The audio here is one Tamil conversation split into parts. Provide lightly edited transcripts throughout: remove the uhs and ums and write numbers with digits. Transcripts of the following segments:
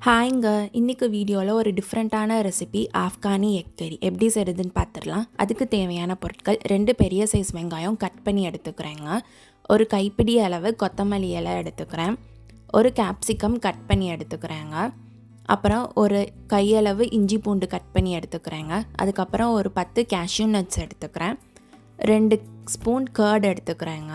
ஹாய்ங்க, இன்றைக்கி வீடியோவில் ஒரு டிஃப்ரெண்ட்டான ரெசிபி ஆஃப்கானி எக் கறி எப்படி செய்கிறதுன்னு பார்த்துடலாம். அதுக்கு தேவையான பொருட்கள் 2 பெரிய சைஸ் வெங்காயம் கட் பண்ணி எடுத்துக்கிறேங்க, ஒரு கைப்பிடி அளவு கொத்தமல்லி இலை எடுத்துக்கிறேன், ஒரு கேப்சிகம் கட் பண்ணி எடுத்துக்கிறேங்க, அப்புறம் ஒரு கையளவு இஞ்சி பூண்டு கட் பண்ணி எடுத்துக்கிறேங்க, அதுக்கப்புறம் ஒரு 10 கேஷ்யூ நட்ஸ் எடுத்துக்கிறேன், 2 ஸ்பூன் கர்ட் எடுத்துக்கிறேங்க,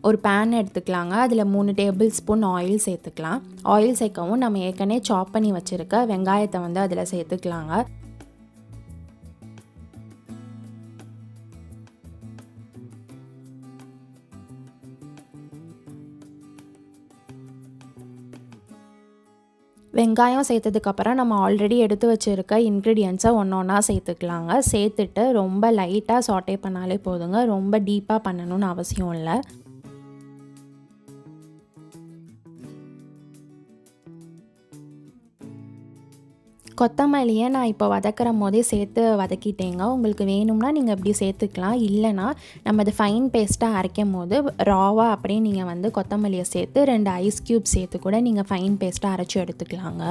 ஒரு பேன் எடுத்துக்கலாங்க. அதில் 3 டேபிள் ஸ்பூன் ஆயில் சேர்த்துக்கலாம். ஆயில் சேர்க்கவும் நம்ம ஏற்கனவே சாப் பண்ணி வச்சுருக்க வெங்காயத்தை வந்து அதில் சேர்த்துக்கலாங்க. வெங்காயம் சேர்த்ததுக்கப்புறம் நம்ம ஆல்ரெடி எடுத்து வச்சுருக்க இன்க்ரீடியன்ஸை ஒன்றா சேர்த்துக்கலாங்க. சேர்த்துட்டு ரொம்ப லைட்டாக சாட்டே பண்ணாலே போதுங்க, ரொம்ப டீப்பாக பண்ணணும்னு அவசியம் இல்லை. கொத்தமல்லியை நான் இப்போ வதக்கிற போதே சேர்த்து வதக்கிட்டேங்க. உங்களுக்கு வேணும்னா நீங்கள் இப்படி சேர்த்துக்கலாம், இல்லைனா நம்ம அது ஃபைன் பேஸ்ட்டாக அரைக்கும் போது ராவாக அப்படியே நீங்கள் வந்து கொத்தமல்லியை சேர்த்து 2 ஐஸ் க்யூப் சேர்த்து கூட நீங்கள் ஃபைன் பேஸ்ட்டாக அரைச்சி எடுத்துக்கலாங்க.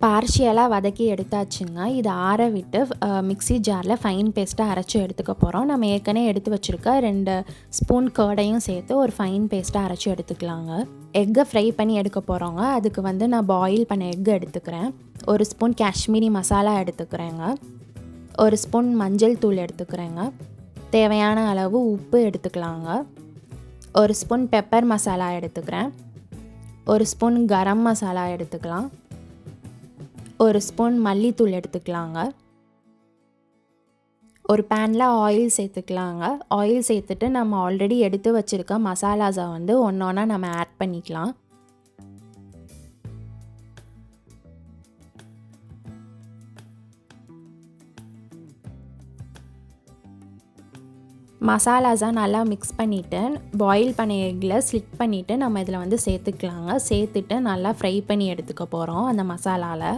பார்ஷியலாக வதக்கி எடுத்தாச்சுங்க. இதை ஆற விட்டு மிக்ஸி ஜாரில் ஃபைன் பேஸ்ட்டாக அரைச்சி எடுத்துக்க போகிறோம். நம்ம ஏற்கனவே எடுத்து வச்சுருக்க 2 ஸ்பூன் கர்டையும் சேர்த்து ஒரு ஃபைன் பேஸ்ட்டாக அரைச்சி எடுத்துக்கலாங்க. எக்கை ஃப்ரை பண்ணி எடுக்க போகிறோங்க. அதுக்கு வந்து நான் பாயில் பண்ண எக் எடுத்துக்கிறேன், ஒரு ஸ்பூன் காஷ்மீரி மசாலா எடுத்துக்கிறேங்க, ஒரு ஸ்பூன் மஞ்சள் தூள் எடுத்துக்கிறேங்க, தேவையான அளவு உப்பு எடுத்துக்கலாங்க, ஒரு ஸ்பூன் பெப்பர் மசாலா எடுத்துக்கிறேன், ஒரு ஸ்பூன் கரம் மசாலா எடுத்துக்கலாம், ஒரு ஸ்பூன் மல்லித்தூள் எடுத்துக்கலாங்க. ஒரு பேனில் ஆயில் சேர்த்துக்கலாங்க. ஆயில் சேர்த்துட்டு நம்ம ஆல்ரெடி எடுத்து வச்சுருக்க மசாலாஸை வந்து ஒன்றா நம்ம ஆட் பண்ணிக்கலாம். மசாலாஸை நல்லா மிக்ஸ் பண்ணிவிட்டு பாயில் பண்ண எக்கில் ஸ்லிட் பண்ணிவிட்டு நம்ம இதில் வந்து சேர்த்துக்கலாங்க. சேர்த்துட்டு நல்லா ஃப்ரை பண்ணி எடுத்துக்க போகிறோம் அந்த மசாலாவில்.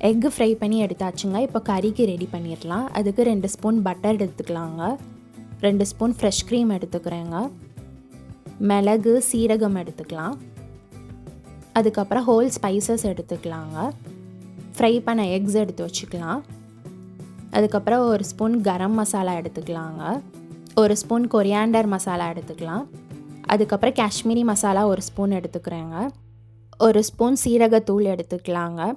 எக்கு ஃப்ரை பண்ணி எடுத்தாச்சுங்க. இப்போ கறிக்கு ரெடி பண்ணிடலாம். அதுக்கு 2 ஸ்பூன் பட்டர் எடுத்துக்கலாங்க, 2 ஸ்பூன் ஃப்ரெஷ் க்ரீம் எடுத்துக்கிறேங்க, மிளகு சீரகம் எடுத்துக்கலாம், அதுக்கப்புறம் ஹோல் ஸ்பைசஸ் எடுத்துக்கலாங்க, ஃப்ரை பண்ண எக்ஸ் எடுத்து வச்சுக்கலாம், அதுக்கப்புறம் ஒரு ஸ்பூன் கரம் மசாலா எடுத்துக்கலாங்க, ஒரு ஸ்பூன் கொரியாண்டர் மசாலா எடுத்துக்கலாம், அதுக்கப்புறம் காஷ்மீரி மசாலா ஒரு ஸ்பூன் எடுத்துக்கிறேங்க, ஒரு ஸ்பூன் சீரகத்தூள் எடுத்துக்கலாங்க.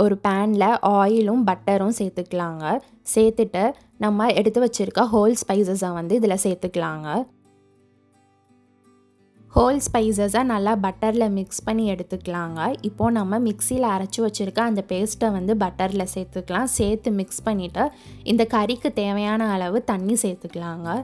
ஒரு பேனில் ஆயிலும் பட்டரும் சேர்த்துக்கலாங்க. சேர்த்துட்டு நம்ம எடுத்து வச்சுருக்க ஹோல் ஸ்பைசஸை வந்து இதில் சேர்த்துக்கலாங்க. ஹோல் ஸ்பைசஸை நல்லா பட்டரில் மிக்ஸ் பண்ணி எடுத்துக்கலாங்க. இப்போது நம்ம மிக்சியில் அரைச்சி வச்சுருக்க அந்த பேஸ்ட்டை வந்து பட்டரில் சேர்த்துக்கலாம். சேர்த்து மிக்ஸ் பண்ணிவிட்டு இந்த கறிக்கு தேவையான அளவு தண்ணி சேர்த்துக்கலாங்க.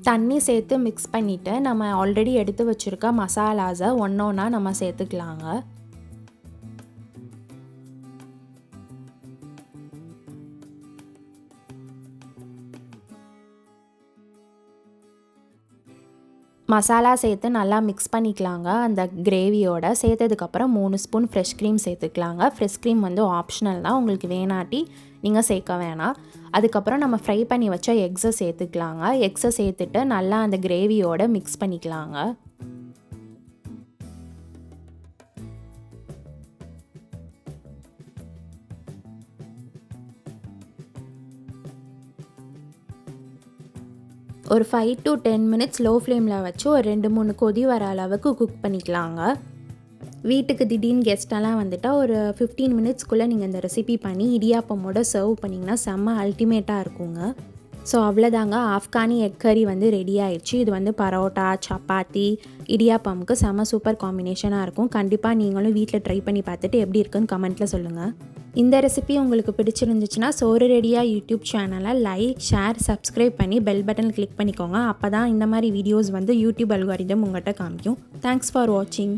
தண்ணி சேர்த்து மிக்ஸ் பண்ணிவிட்டு நம்ம ஆல்ரெடி எடுத்து வச்சுருக்க மசாலாஸை ஒன்றா நம்ம சேர்த்துக்கலாங்க. மசாலா சேர்த்து நல்லா மிக்ஸ் பண்ணிக்கலாங்க. அந்த கிரேவியோட சேர்த்ததுக்கப்புறம் 3 ஸ்பூன் ஃப்ரெஷ் க்ரீம் சேர்த்துக்கலாங்க. ஃப்ரெஷ் க்ரீம் வந்து ஆப்ஷனல் தான், உங்களுக்கு வேணாட்டி நீங்கள் சேர்க்க வேணாம். அதுக்கப்புறம் நம்ம ஃப்ரை பண்ணி வச்ச எக்ஸை சேர்த்துக்கலாங்க. எக்ஸை சேர்த்துட்டு நல்லா அந்த கிரேவியோட மிக்ஸ் பண்ணிக்கலாங்க. ஒரு 5 to 10 மினிட்ஸ் லோ ஃப்ளேமில் வச்சு ஒரு 2-3 கொதி வர அளவுக்கு குக் பண்ணிக்கலாங்க. வீட்டுக்கு திடீர்னு கெஸ்ட்டெல்லாம் வந்துட்டால் ஒரு 15 மினிட்ஸ்க்குள்ளே நீங்கள் இந்த ரெசிபி பண்ணி இடியாப்பமோட சர்வ் பண்ணிங்கன்னா செம்ம அல்டிமேட்டாக இருக்குங்க. ஸோ அவ்வளோதாங்க, ஆஃப்கானி எக் கறி வந்து ரெடி ஆயிடுச்சு. இது வந்து பரோட்டா, சப்பாத்தி, இடியாப்பமுக்கு செம்ம சூப்பர் காம்பினேஷனாக இருக்கும். கண்டிப்பாக நீங்களும் வீட்டில் ட்ரை பண்ணி பார்த்துட்டு எப்படி இருக்குன்னு கமெண்ட்டில் சொல்லுங்கள். இந்த ரெசிபி உங்களுக்கு பிடிச்சிருந்துச்சுன்னா Sooru-Ready-ah யூடியூப் சேனலை லைக், ஷேர், சப்ஸ்கிரைப் பண்ணி பெல் பட்டன் கிளிக் பண்ணிக்கோங்க. அப்போ தான் இந்த மாதிரி வீடியோஸ் வந்து யூடியூப் அல்காரிதம் உங்கள்கிட்ட காமிக்கும். தேங்க்ஸ் ஃபார் வாட்சிங்.